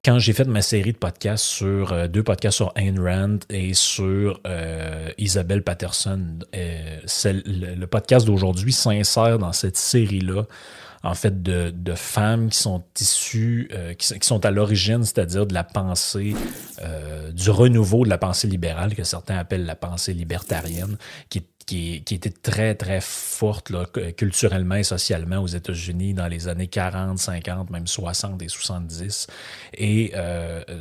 quand j'ai fait ma série de podcasts sur deux podcasts sur Ayn Rand et sur Isabelle Patterson, le podcast d'aujourd'hui s'insère dans cette série-là, en fait, de femmes qui sont issues, qui sont à l'origine, c'est-à-dire de la pensée, du renouveau de la pensée libérale, que certains appellent la pensée libertarienne, qui était très, très forte là, culturellement et socialement aux États-Unis dans les années 40, 50, même 60 et 70. Et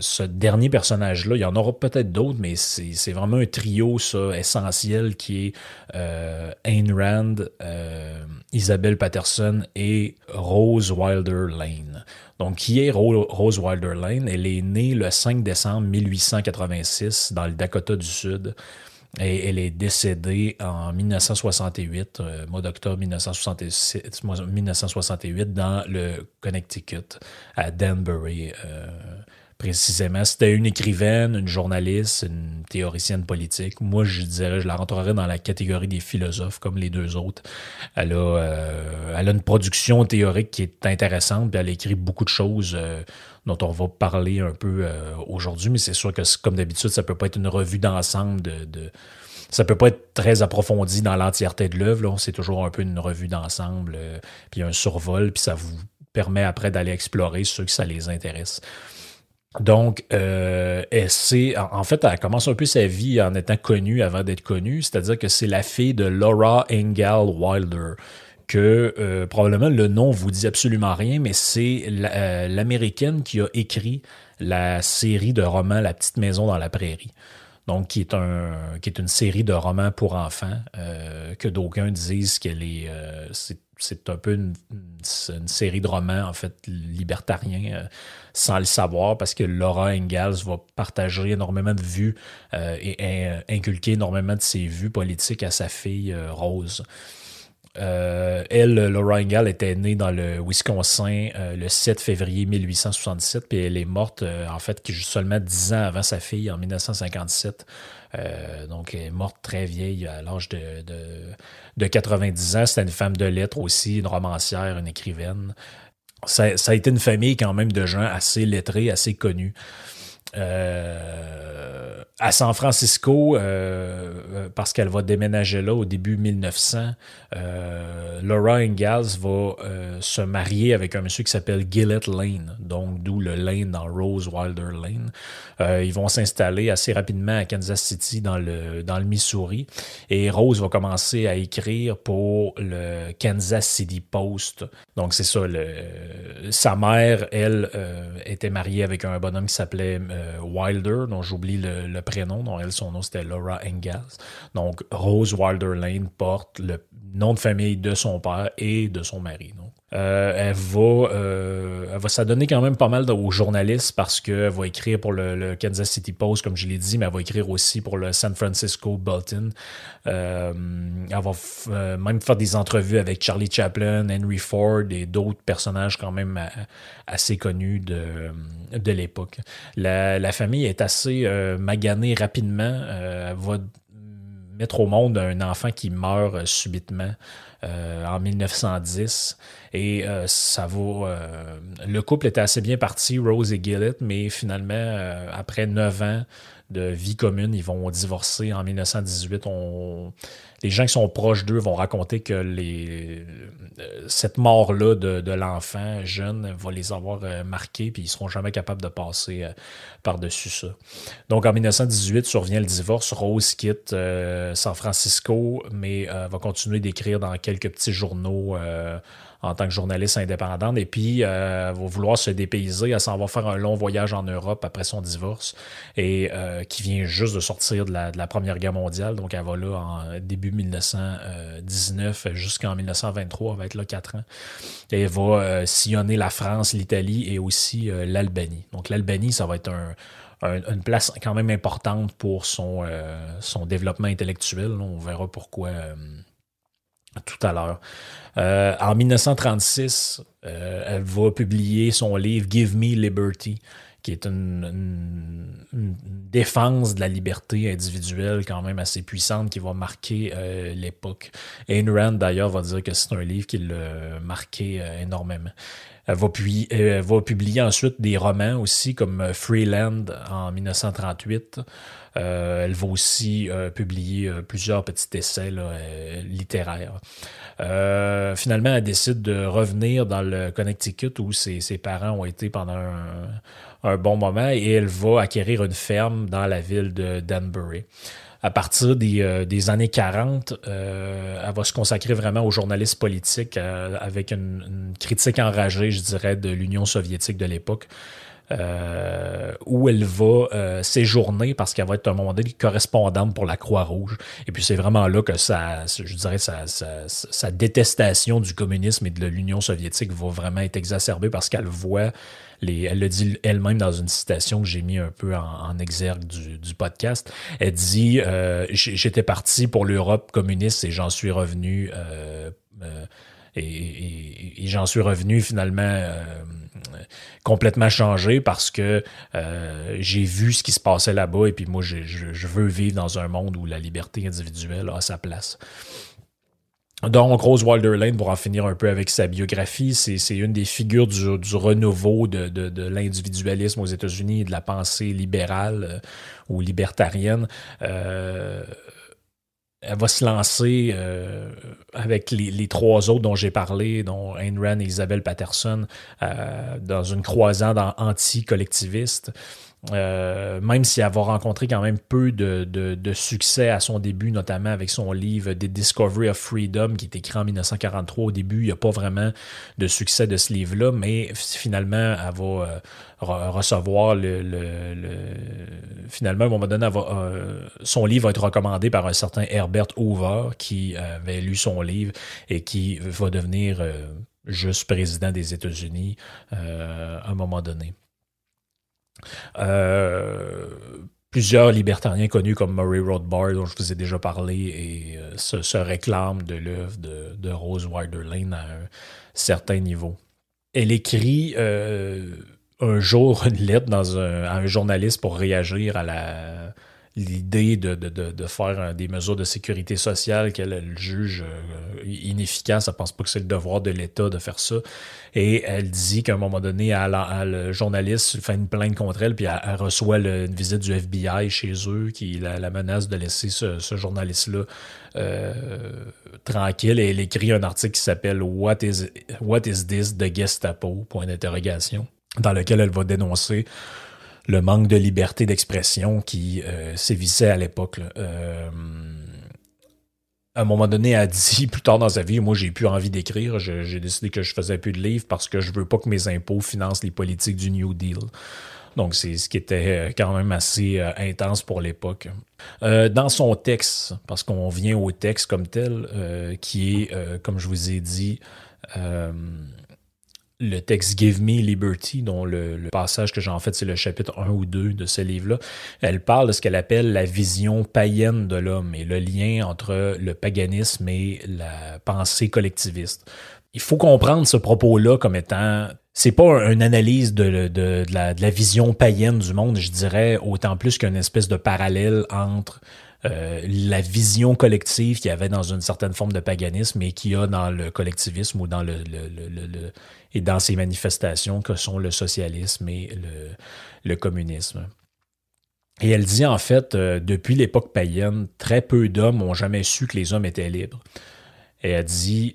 ce dernier personnage-là, il y en aura peut-être d'autres, mais c'est vraiment un trio, ça, essentiel, qui est Ayn Rand, Isabelle Patterson et Rose Wilder Lane. Donc, qui est Rose Wilder Lane? Elle est née le 5 décembre 1886 dans le Dakota du Sud. Et elle est décédée en 1968, mois d'octobre 1968, dans le Connecticut, à Danbury, précisément. C'était une écrivaine, une journaliste, une théoricienne politique. Moi, je dirais, je la rentrerais dans la catégorie des philosophes, comme les deux autres. Elle a une production théorique qui est intéressante, puis elle écrit beaucoup de choses dont on va parler un peu aujourd'hui, mais c'est sûr que, comme d'habitude, ça peut pas être une revue d'ensemble ça peut pas être très approfondi dans l'entièreté de l'œuvre. C'est toujours un peu une revue d'ensemble, puis un survol, puis ça vous permet après d'aller explorer ceux que ça les intéresse. Donc, en fait, elle commence un peu sa vie en étant connue avant d'être connue, c'est-à-dire que c'est la fille de Laura Ingalls Wilder, que probablement le nom vous dit absolument rien, mais c'est l'Américaine qui a écrit la série de romans La petite maison dans la prairie. Donc, qui est une série de romans pour enfants, que d'aucuns disent qu'elle est, c'est un peu une série de romans, en fait, libertariens, sans le savoir, parce que Laura Ingalls va partager énormément de vues et inculquer énormément de ses vues politiques à sa fille Rose. Elle, Laura Ingalls, était née dans le Wisconsin le 7 février 1867, puis elle est morte, en fait, seulement 10 ans avant sa fille, en 1957. Donc, elle est morte très vieille, à l'âge de 90 ans. C'était une femme de lettres aussi, une romancière, une écrivaine. Ça a été une famille quand même de gens assez lettrés, assez connus. À San Francisco, parce qu'elle va déménager là au début 1900, Laura Ingalls va se marier avec un monsieur qui s'appelle Gillette Lane, donc d'où le Lane dans Rose Wilder Lane. Ils vont s'installer assez rapidement à Kansas City dans le Missouri, et Rose va commencer à écrire pour le Kansas City Post. Donc c'est ça, sa mère, elle, était mariée avec un bonhomme qui s'appelait Wilder, dont j'oublie le prénom, dont elle, son nom c'était Laura Ingalls. Donc Rose Wilder Lane porte le nom de famille de son père et de son mari. Donc, elle va s'adonner quand même pas mal aux journalistes, parce qu'elle va écrire pour le Kansas City Post, comme je l'ai dit, mais elle va écrire aussi pour le San Francisco Bulletin. Elle va même faire des entrevues avec Charlie Chaplin, Henry Ford et d'autres personnages quand même assez connus de l'époque. La famille est assez maganée rapidement. Elle va mettre au monde un enfant qui meurt subitement en 1910, et le couple était assez bien parti, Rose et Gillette, mais finalement, après 9 ans de vie commune, ils vont divorcer en 1918. Les gens qui sont proches d'eux vont raconter que cette mort-là de l'enfant jeune va les avoir marqués, puis ils ne seront jamais capables de passer par-dessus ça. Donc en 1918 survient le divorce. Rose quitte San Francisco, mais va continuer d'écrire dans quelques petits journaux en tant que journaliste indépendante, et puis va vouloir se dépayser. Elle s'en va faire un long voyage en Europe après son divorce, et qui vient juste de sortir de la Première Guerre mondiale. Donc elle va là en début 1919 jusqu'en 1923, elle va être là 4 ans. Et elle va sillonner la France, l'Italie et aussi l'Albanie. Donc l'Albanie, ça va être une place quand même importante pour son développement intellectuel. On verra pourquoi tout à l'heure. En 1936, elle va publier son livre Give Me Liberty, qui est une défense de la liberté individuelle quand même assez puissante, qui va marquer l'époque. Ayn Rand, d'ailleurs, va dire que c'est un livre qui l'a marqué énormément. Elle va publier ensuite des romans aussi, comme Freeland en 1938. Elle va aussi publier plusieurs petits essais là, littéraires. Finalement, elle décide de revenir dans le Connecticut où ses parents ont été pendant un bon moment et elle va acquérir une ferme dans la ville de Danbury. À partir des années 40, elle va se consacrer vraiment au journalisme politique avec une critique enragée, je dirais, de l'Union soviétique de l'époque. Où elle va séjourner parce qu'elle va être à un moment donné correspondante pour la Croix-Rouge. Et puis c'est vraiment là que je dirais, sa détestation du communisme et de l'Union soviétique va vraiment être exacerbée parce qu'elle voit elle le dit elle-même dans une citation que j'ai mis un peu en exergue du podcast. Elle dit j'étais parti pour l'Europe communiste et j'en suis revenu et j'en suis revenu finalement complètement changé parce que j'ai vu ce qui se passait là-bas et puis moi je veux vivre dans un monde où la liberté individuelle a sa place. Donc, Rose Wilder Lane, pour en finir un peu avec sa biographie, c'est une des figures du renouveau de l'individualisme aux États-Unis et de la pensée libérale ou libertarienne. Elle va se lancer avec les trois autres dont j'ai parlé, dont Ayn Rand et Isabelle Patterson, dans une croisade anti-collectiviste. Même si elle va rencontrer quand même peu de succès à son début, notamment avec son livre The Discovery of Freedom, qui est écrit en 1943. Au début, il n'y a pas vraiment de succès de ce livre-là, mais finalement, elle va recevoir finalement, à un moment donné, son livre va être recommandé par un certain Herbert Hoover, qui avait lu son livre et qui va devenir juste président des États-Unis à un moment donné. Plusieurs libertariens connus comme Murray Rothbard, dont je vous ai déjà parlé, et se réclament de l'œuvre de Rose Wilder Lane à un certain niveau. Elle écrit un jour une lettre à un journaliste pour réagir à l'idée de faire des mesures de sécurité sociale qu'elle juge inefficaces. Elle ne pense pas que c'est le devoir de l'État de faire ça. Et elle dit qu'à un moment donné, le journaliste fait une plainte contre elle, puis elle reçoit une visite du FBI chez eux qui la menace de laisser ce journaliste-là tranquille. Et elle écrit un article qui s'appelle What is this, the Gestapo? Point d'interrogation, dans lequel elle va dénoncer le manque de liberté d'expression qui sévissait à l'époque. À un moment donné, elle a dit, plus tard dans sa vie, moi, j'ai plus envie d'écrire. J'ai décidé que je faisais plus de livres parce que je veux pas que mes impôts financent les politiques du New Deal. Donc, c'est ce qui était quand même assez intense pour l'époque. Dans son texte, parce qu'on vient au texte comme tel, qui est, comme je vous ai dit, le texte Give Me Liberty, dont le passage que j'en fait, c'est le chapitre 1 ou 2 de ce livre-là. Elle parle de ce qu'elle appelle la vision païenne de l'homme et le lien entre le paganisme et la pensée collectiviste. Il faut comprendre ce propos-là comme étant... C'est pas une analyse de la vision païenne du monde, je dirais, autant plus qu'une espèce de parallèle entre la vision collective qu'il y avait dans une certaine forme de paganisme et qu'il y a dans le collectivisme ou dans et dans ces manifestations que sont le socialisme et le communisme. Et elle dit en fait, depuis l'époque païenne, très peu d'hommes ont jamais su que les hommes étaient libres. Et elle dit,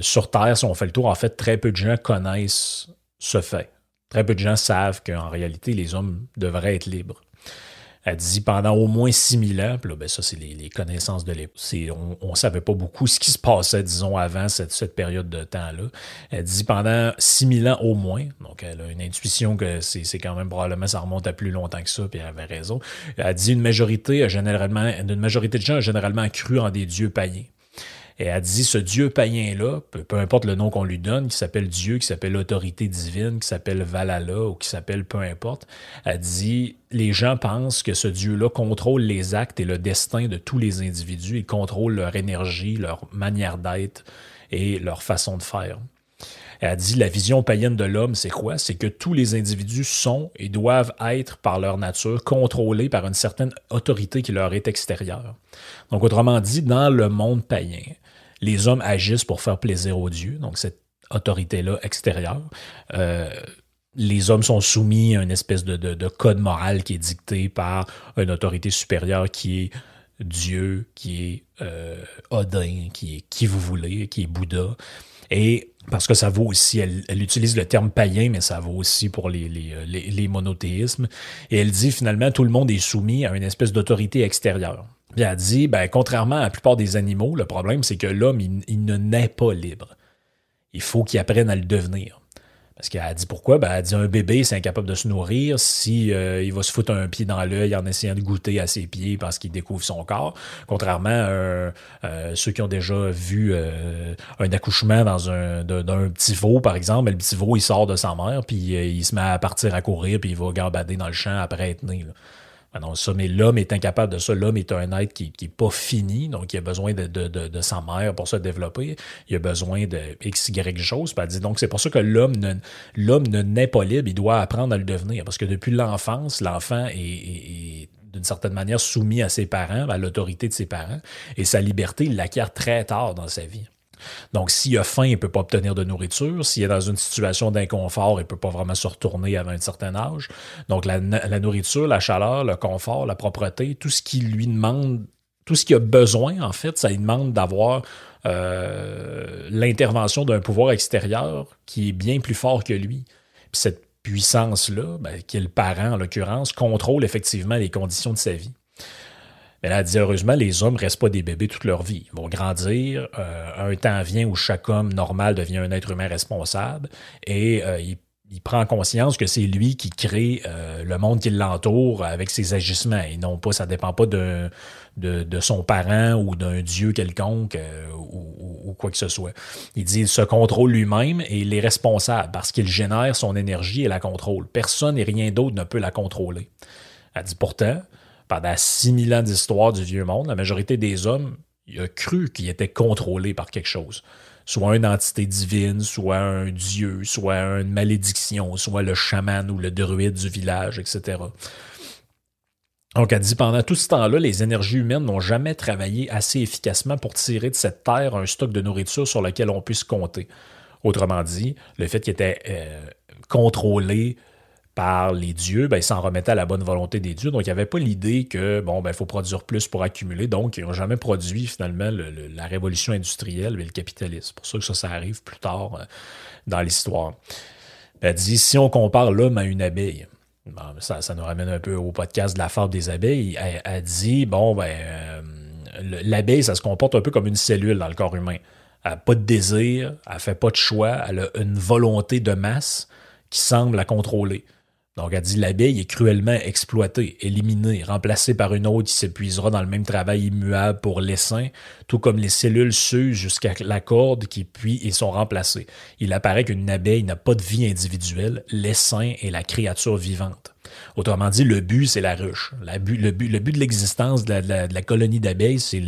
sur Terre, si on fait le tour, en fait, très peu de gens connaissent ce fait. Très peu de gens savent qu'en réalité, les hommes devraient être libres. Elle dit pendant au moins 6000 ans, puis là, ben ça, c'est les connaissances de l'époque. On ne savait pas beaucoup ce qui se passait, disons, avant cette période de temps-là. Elle dit pendant 6000 ans au moins, donc elle a une intuition que c'est quand même probablement, ça remonte à plus longtemps que ça, puis elle avait raison. Elle dit une majorité de gens a généralement cru en des dieux païens. Et elle dit, ce Dieu païen-là, peu importe le nom qu'on lui donne, qui s'appelle Dieu, qui s'appelle autorité divine, qui s'appelle Valhalla ou qui s'appelle peu importe, elle dit, les gens pensent que ce Dieu-là contrôle les actes et le destin de tous les individus. Il contrôle leur énergie, leur manière d'être et leur façon de faire. Elle dit, la vision païenne de l'homme, c'est quoi? C'est que tous les individus sont et doivent être, par leur nature, contrôlés par une certaine autorité qui leur est extérieure. Donc, autrement dit, dans le monde païen, les hommes agissent pour faire plaisir aux dieux. Donc, cette autorité-là extérieure. Les hommes sont soumis à une espèce de code moral qui est dicté par une autorité supérieure qui est Dieu, qui est Odin, qui est qui vous voulez, qui est Bouddha. Et parce que ça vaut aussi, elle utilise le terme païen, mais ça vaut aussi pour les monothéismes. Et elle dit finalement, tout le monde est soumis à une espèce d'autorité extérieure. Puis elle dit, ben, contrairement à la plupart des animaux, le problème, c'est que l'homme, il ne naît pas libre. Il faut qu'il apprenne à le devenir. Parce qu'elle dit pourquoi? Ben, elle dit un bébé, c'est incapable de se nourrir si il va se foutre un pied dans l'œil en essayant de goûter à ses pieds parce qu'il découvre son corps. Contrairement à ceux qui ont déjà vu un accouchement d'un petit veau, par exemple, le petit veau, il sort de sa mère, puis il se met à partir à courir, puis il va gambader dans le champ après être né, là. Ben non, ça, mais l'homme est incapable de ça. L'homme est un être qui est pas fini, donc il a besoin de sa mère pour se développer. Il a besoin de X, Y choses. Puis elle dit, donc c'est pour ça que l'homme ne naît pas libre, il doit apprendre à le devenir. Parce que depuis l'enfance, l'enfant est d'une certaine manière soumis à ses parents, à l'autorité de ses parents, et sa liberté, il l'acquiert très tard dans sa vie. Donc, s'il a faim, il ne peut pas obtenir de nourriture. S'il est dans une situation d'inconfort, il ne peut pas vraiment se retourner avant un certain âge. Donc, la nourriture, la chaleur, le confort, la propreté, tout ce qui lui demande, tout ce qu'il a besoin, en fait, ça lui demande d'avoir l'intervention d'un pouvoir extérieur qui est bien plus fort que lui. Puis cette puissance-là, ben, qui est le parent en l'occurrence, contrôle effectivement les conditions de sa vie. Mais là, elle dit, heureusement, les hommes ne restent pas des bébés toute leur vie. Ils vont grandir. Un temps vient où chaque homme normal devient un être humain responsable et il prend conscience que c'est lui qui crée le monde qui l'entoure avec ses agissements. Et non pas, ça ne dépend pas de son parent ou d'un dieu quelconque ou quoi que ce soit. Il dit, il se contrôle lui-même et il est responsable parce qu'il génère son énergie et la contrôle. Personne et rien d'autre ne peut la contrôler. Elle dit, pourtant, pendant 6000 ans d'histoire du vieux monde, la majorité des hommes, il a cru qu'ils étaient contrôlés par quelque chose. Soit une entité divine, soit un dieu, soit une malédiction, soit le chaman ou le druide du village, etc. Donc, elle dit, pendant tout ce temps-là, les énergies humaines n'ont jamais travaillé assez efficacement pour tirer de cette terre un stock de nourriture sur lequel on puisse compter. Autrement dit, le fait qu'il était contrôlé par les dieux, ben, ils s'en remettaient à la bonne volonté des dieux. Donc, il n'y avait pas l'idée que, bon, ben, il faut produire plus pour accumuler. Donc, ils n'ont jamais produit, finalement, la révolution industrielle et le capitalisme. C'est pour ça que ça arrive plus tard dans l'histoire. Elle dit, si on compare l'homme à une abeille, bon, ça nous ramène un peu au podcast de la fable des abeilles, elle dit, bon, ben, l'abeille, ça se comporte un peu comme une cellule dans le corps humain. Elle n'a pas de désir, elle ne fait pas de choix, elle a une volonté de masse qui semble la contrôler. Donc, elle dit l'abeille est cruellement exploitée, éliminée, remplacée par une autre qui s'épuisera dans le même travail immuable pour l'essaim, tout comme les cellules s'usent jusqu'à la corde qui puis et sont remplacées. Il apparaît qu'une abeille n'a pas de vie individuelle, l'essaim est la créature vivante. Autrement dit, le but, c'est la ruche. Le but de l'existence de la colonie d'abeilles, c'est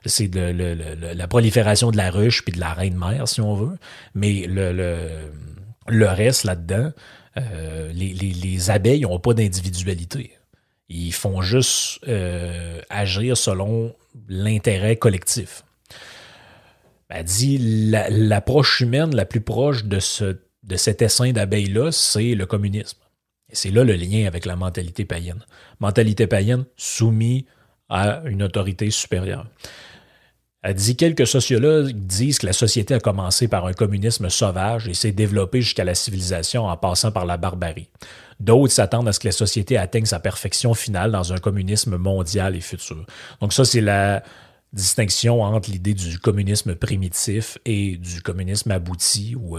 la prolifération de la ruche puis de la reine-mère, si on veut. Mais le reste là-dedans, les abeilles n'ont pas d'individualité. Ils font juste agir selon l'intérêt collectif. Elle dit l'approche humaine la plus proche de cet essaim d'abeilles-là, c'est le communisme. Et c'est là le lien avec la mentalité païenne. Mentalité païenne soumise à une autorité supérieure. Elle dit quelques sociologues disent que la société a commencé par un communisme sauvage et s'est développée jusqu'à la civilisation en passant par la barbarie. D'autres s'attendent à ce que la société atteigne sa perfection finale dans un communisme mondial et futur. Donc ça, c'est la distinction entre l'idée du communisme primitif et du communisme abouti ou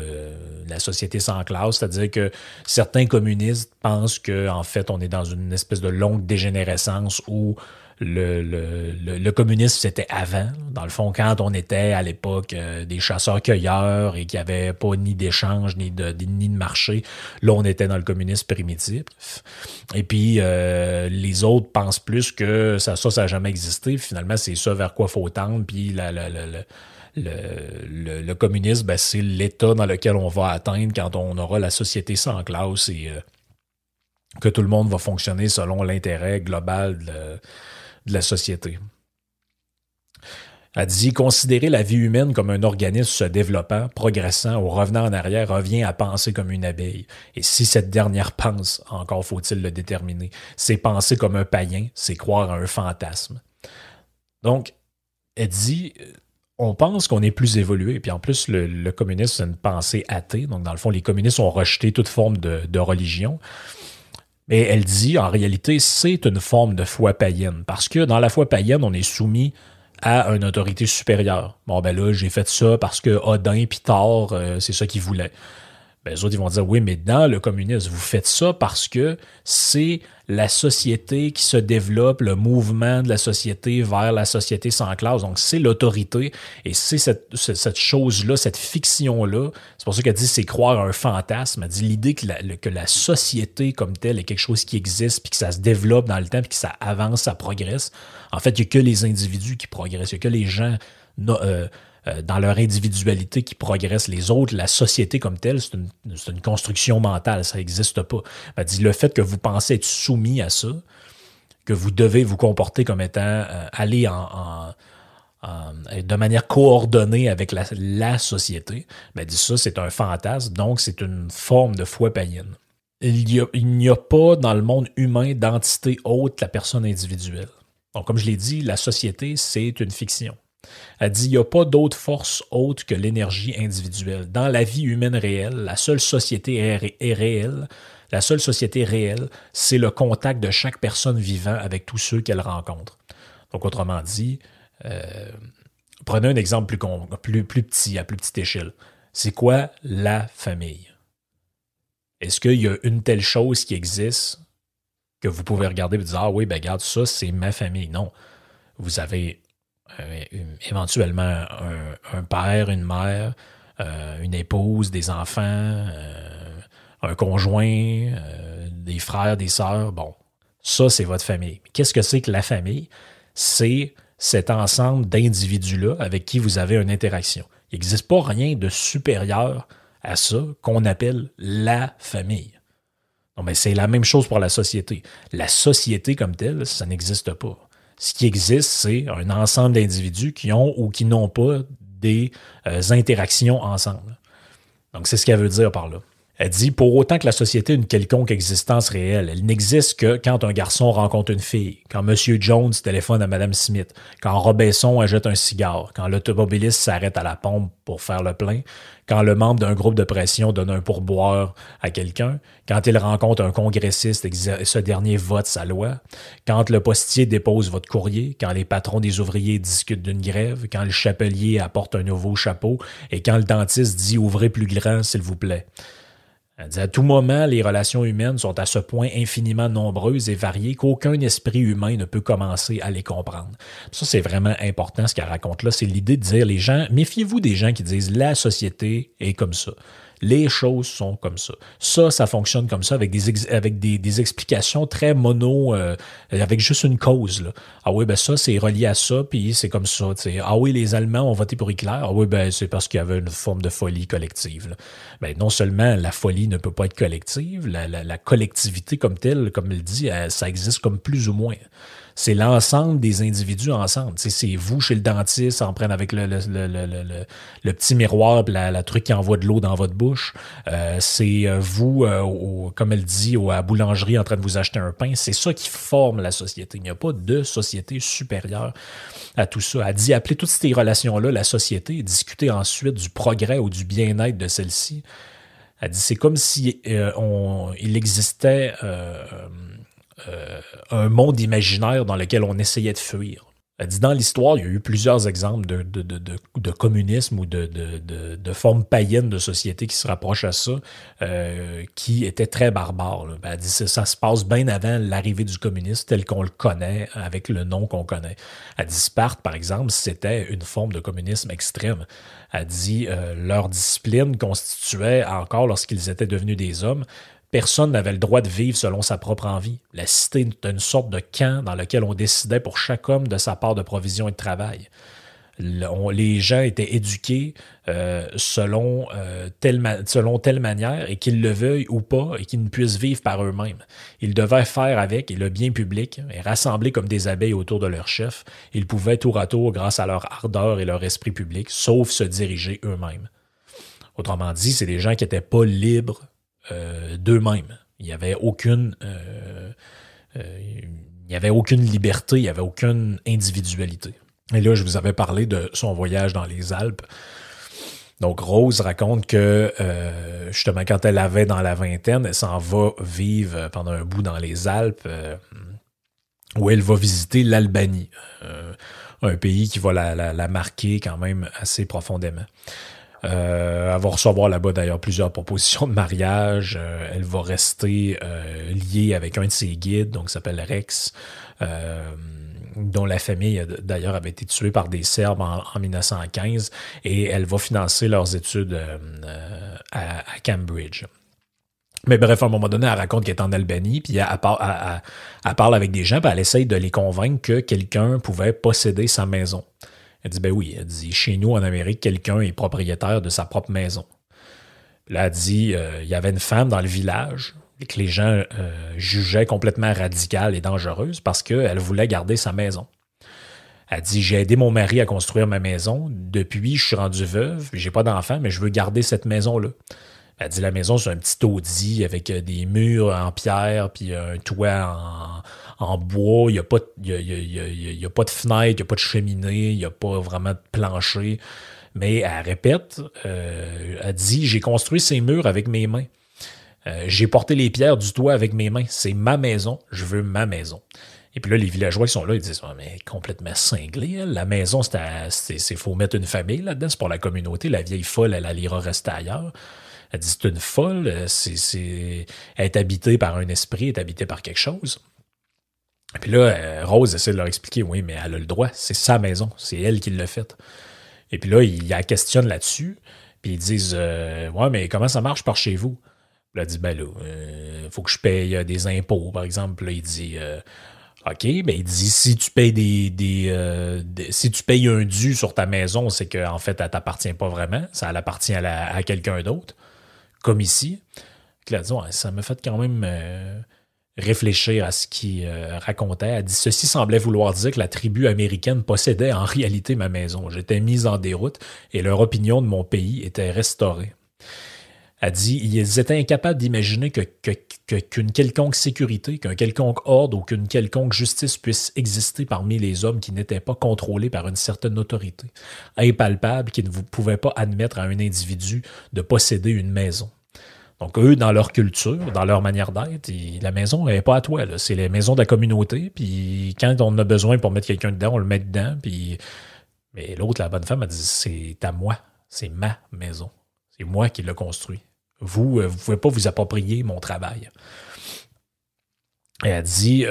la société sans classe, c'est-à-dire que certains communistes pensent qu'en fait, on est dans une espèce de longue dégénérescence où le communisme, c'était avant. Dans le fond, quand on était à l'époque des chasseurs-cueilleurs et qu'il n'y avait pas ni d'échange, ni de marché, là, on était dans le communisme primitif. Et puis, les autres pensent plus que ça n'a jamais existé. Finalement, c'est ça vers quoi il faut tendre. Puis, le communisme, ben, c'est l'état dans lequel on va atteindre quand on aura la société sans classe et que tout le monde va fonctionner selon l'intérêt global de la société. Elle dit, considérer la vie humaine comme un organisme se développant, progressant ou revenant en arrière revient à penser comme une abeille. Et si cette dernière pense, encore faut-il le déterminer, c'est penser comme un païen, c'est croire à un fantasme. Donc, elle dit, on pense qu'on est plus évolué. Puis en plus, le communisme, c'est une pensée athée. Donc, dans le fond, les communistes ont rejeté toute forme de religion. Mais elle dit, en réalité, c'est une forme de foi païenne. Parce que dans la foi païenne, on est soumis à une autorité supérieure. Bon, ben là, j'ai fait ça parce que Odin puis Thor, c'est ça qu'ils voulaient. Ben, les autres, ils vont dire, oui, mais dans le communisme, vous faites ça parce que c'est la société qui se développe, le mouvement de la société vers la société sans classe. Donc, c'est l'autorité et c'est cette chose-là, cette fiction-là. C'est pour ça qu'elle dit, c'est croire à un fantasme. Elle dit l'idée que la société comme telle est quelque chose qui existe puis que ça se développe dans le temps puis que ça avance, ça progresse. En fait, il n'y a que les individus qui progressent. Il n'y a que les gens dans leur individualité qui progressent. Les autres, la société comme telle, c'est une construction mentale, ça n'existe pas. Elle dit le fait que vous pensez être soumis à ça, que vous devez vous comporter comme étant aller de manière coordonnée avec la société, ben dit ça, c'est un fantasme, donc c'est une forme de foi païenne. Il n'y a pas dans le monde humain d'entité haute que la personne individuelle. Donc, comme je l'ai dit, la société, c'est une fiction. Elle dit il n'y a pas d'autre force haute que l'énergie individuelle. Dans la vie humaine réelle, la seule société est réelle. La seule société réelle, c'est le contact de chaque personne vivant avec tous ceux qu'elle rencontre. Donc, autrement dit, prenez un exemple plus petit, à plus petite échelle. C'est quoi la famille? Est-ce qu'il y a une telle chose qui existe que vous pouvez regarder et dire ah oui, ben regarde, ça, c'est ma famille? Non. Vous avez éventuellement un père, une mère, une épouse, des enfants, un conjoint, des frères, des sœurs. Bon, ça, c'est votre famille. Qu'est-ce que c'est que la famille? C'est cet ensemble d'individus-là avec qui vous avez une interaction. Il n'existe pas rien de supérieur à ça qu'on appelle la famille. Non, mais c'est la même chose pour la société. La société comme telle, ça n'existe pas. Ce qui existe, c'est un ensemble d'individus qui ont ou qui n'ont pas des interactions ensemble. Donc, c'est ce qu'elle veut dire par là. Elle dit, pour autant que la société ait une quelconque existence réelle, elle n'existe que quand un garçon rencontre une fille, quand M. Jones téléphone à Mme Smith, quand Robinson achète un cigare, quand l'automobiliste s'arrête à la pompe pour faire le plein, quand le membre d'un groupe de pression donne un pourboire à quelqu'un, quand il rencontre un congressiste et ce dernier vote sa loi, quand le postier dépose votre courrier, quand les patrons des ouvriers discutent d'une grève, quand le chapelier apporte un nouveau chapeau et quand le dentiste dit « Ouvrez plus grand, s'il vous plaît ». Elle dit, à tout moment, les relations humaines sont à ce point infiniment nombreuses et variées qu'aucun esprit humain ne peut commencer à les comprendre. Ça, c'est vraiment important ce qu'elle raconte là. C'est l'idée de dire, les gens, méfiez-vous des gens qui disent la société est comme ça. Les choses sont comme ça. Ça fonctionne comme ça avec des explications très mono, avec juste une cause. Là. Ah oui, ben ça, c'est relié à ça, puis c'est comme ça. T'sais. Ah oui, les Allemands ont voté pour Hitler. Ah oui, ben c'est parce qu'il y avait une forme de folie collective. Là. Ben, non seulement la folie ne peut pas être collective, la collectivité comme telle, comme il dit, ça existe comme plus ou moins. C'est l'ensemble des individus ensemble. T'sais, c'est vous chez le dentiste en prenant avec le petit miroir la truc qui envoie de l'eau dans votre bouche. C'est vous, comme elle dit, à la boulangerie en train de vous acheter un pain. C'est ça qui forme la société. Il n'y a pas de société supérieure à tout ça. Elle dit appeler toutes ces relations-là la société et discuter ensuite du progrès ou du bien-être de celle-ci. Elle dit c'est comme si il existait un monde imaginaire dans lequel on essayait de fuir. Elle dit dans l'histoire, il y a eu plusieurs exemples de communisme ou de formes païennes de société qui se rapprochent à ça, qui étaient très barbares. Là. Elle dit ça se passe bien avant l'arrivée du communisme tel qu'on le connaît, avec le nom qu'on connaît. Elle dit Sparte, par exemple, c'était une forme de communisme extrême. Elle dit leur discipline constituait, encore lorsqu'ils étaient devenus des hommes, personne n'avait le droit de vivre selon sa propre envie. La cité était une sorte de camp dans lequel on décidait pour chaque homme de sa part de provision et de travail. Les gens étaient éduqués selon telle manière, et qu'ils le veuillent ou pas, et qu'ils ne puissent vivre par eux-mêmes. Ils devaient faire avec, et le bien public, et rassemblés comme des abeilles autour de leur chef, ils pouvaient tour à tour, grâce à leur ardeur et leur esprit public, sauf se diriger eux-mêmes. Autrement dit, c'est des gens qui n'étaient pas libres d'eux-mêmes. Il n'y avait aucune liberté, il n'y avait aucune individualité. Et là, je vous avais parlé de son voyage dans les Alpes. Donc, Rose raconte que, justement, quand elle avait dans la vingtaine, elle s'en va vivre pendant un bout dans les Alpes, où elle va visiter l'Albanie, un pays qui va la marquer quand même assez profondément. Elle va recevoir là-bas d'ailleurs plusieurs propositions de mariage. Elle va rester liée avec un de ses guides, donc qui s'appelle Rex, dont la famille d'ailleurs avait été tuée par des Serbes en 1915, et elle va financer leurs études à Cambridge. Mais bref, à un moment donné, elle raconte qu'elle est en Albanie, puis elle parle avec des gens, puis elle essaye de les convaincre que quelqu'un pouvait posséder sa maison. Elle dit, ben oui, elle dit, chez nous en Amérique, quelqu'un est propriétaire de sa propre maison. Là, elle dit, il y avait une femme dans le village et que les gens jugeaient complètement radicale et dangereuse parce qu'elle voulait garder sa maison. Elle dit, j'ai aidé mon mari à construire ma maison. Depuis, je suis rendu veuve, j'ai pas d'enfant, mais je veux garder cette maison-là. Elle dit, la maison, c'est un petit taudis avec des murs en pierre puis un toit en bois. Il n'y a pas de fenêtre, il n'y a pas de cheminée, il n'y a pas vraiment de plancher. Mais elle répète, elle dit, j'ai construit ces murs avec mes mains. J'ai porté les pierres du toit avec mes mains. C'est ma maison, je veux ma maison. Et puis là, les villageois qui sont là, ils disent, oh, mais complètement cinglé. Elle. La maison, c'est faut mettre une famille là-dedans, c'est pour la communauté. La vieille folle, elle ira rester ailleurs. Elle dit, c'est une folle, elle est habitée par un esprit, elle est habitée par quelque chose. Et puis là, Rose essaie de leur expliquer, oui, mais elle a le droit, c'est sa maison, c'est elle qui l'a faite. Et puis là, il la questionne là-dessus, puis ils disent, ouais, mais comment ça marche par chez vous? Là, elle dit, ben là, faut que je paye des impôts, par exemple. Là, il dit, OK, ben il dit, si tu payes si tu payes un dû sur ta maison, c'est qu'en fait, elle t'appartient pas vraiment, ça elle appartient à quelqu'un d'autre, comme ici. Puis là, elle dit, ouais, ça m'a fait quand même réfléchir à ce qu'il racontait. Elle dit, ceci semblait vouloir dire que la tribu américaine possédait en réalité ma maison. J'étais mise en déroute et leur opinion de mon pays était restaurée. Elle dit, ils étaient incapables d'imaginer qu'une quelconque sécurité, qu'un quelconque ordre ou qu'une quelconque justice puisse exister parmi les hommes qui n'étaient pas contrôlés par une certaine autorité, impalpable, qui ne pouvaient pas admettre à un individu de posséder une maison. Donc, eux, dans leur culture, dans leur manière d'être, la maison n'est pas à toi, là. C'est les maisons de la communauté, puis quand on a besoin pour mettre quelqu'un dedans, on le met dedans, puis... Mais l'autre, la bonne femme, elle dit, c'est à moi, c'est ma maison. C'est moi qui l'ai construit. Vous ne pouvez pas vous approprier mon travail. Et elle dit,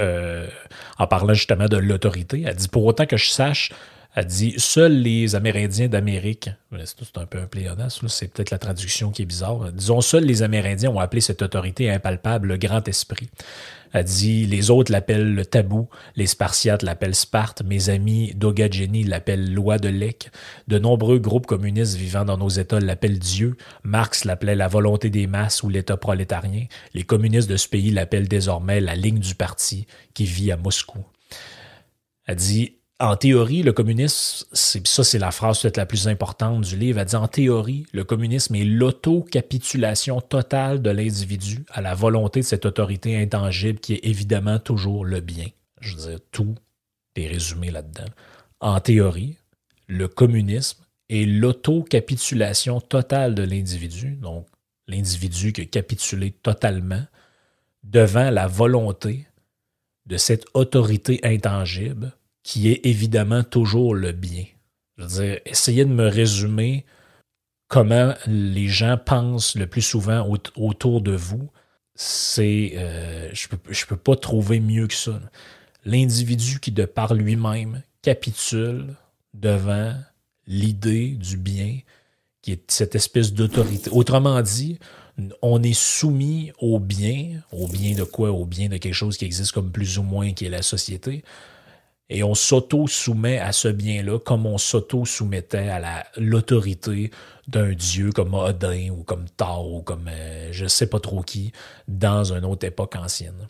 en parlant justement de l'autorité, elle dit, pour autant que je sache, elle dit, seuls les Amérindiens d'Amérique, c'est un peu un pléonasme, c'est peut-être la traduction qui est bizarre, disons, seuls les Amérindiens ont appelé cette autorité impalpable le Grand Esprit. Elle dit, les autres l'appellent le tabou, les Spartiates l'appellent Sparte, mes amis d'Ogageni l'appellent loi de Lec, de nombreux groupes communistes vivant dans nos États l'appellent Dieu, Marx l'appelait la volonté des masses ou l'État prolétarien, les communistes de ce pays l'appellent désormais la ligne du parti qui vit à Moscou. Elle dit, en théorie, le communisme, c'est la phrase peut-être la plus importante du livre, elle dit, en théorie, le communisme est l'autocapitulation totale de l'individu à la volonté de cette autorité intangible qui est évidemment toujours le bien. Je veux dire, tout est résumé là-dedans. En théorie, le communisme est l'autocapitulation totale de l'individu, donc l'individu qui a capitulé totalement devant la volonté de cette autorité intangible qui est évidemment toujours le bien. Je veux dire, essayez de me résumer comment les gens pensent le plus souvent autour de vous. Je peux pas trouver mieux que ça. L'individu qui, de par lui-même, capitule devant l'idée du bien, qui est cette espèce d'autorité. Autrement dit, on est soumis au bien de quoi? Au bien de quelque chose qui existe comme plus ou moins, qui est la société. Et on s'auto-soumet à ce bien-là comme on s'auto-soumettait à l'autorité d'un dieu comme Odin ou comme Thor ou comme je sais pas trop qui dans une autre époque ancienne.